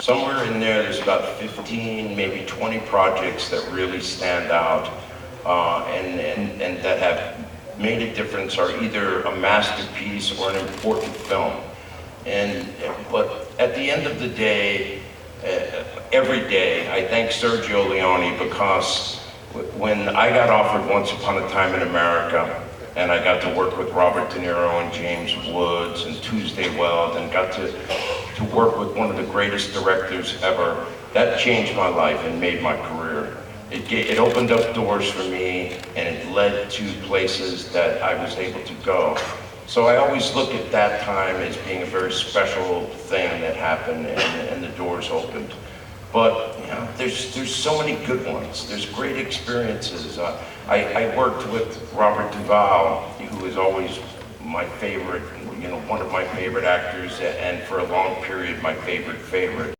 Somewhere in there, there's about 15, maybe 20 projects that really stand out and that have made a difference, are either a masterpiece or an important film. But at the end of the day, every day, I thank Sergio Leone, because when I got offered Once Upon a Time in America, and I got to work with Robert DeNiro and James Woods and Tuesday Weld, and got to work with one of the greatest directors ever, that changed my life and made my career. It opened up doors for me, and it led to places that I was able to go. So I always look at that time as being a very special thing that happened, and the doors opened. But you know, there's so many good ones. There's great experiences. I worked with Robert Duvall, who is always my favorite, one of my favorite actors, and for a long period, my favorite.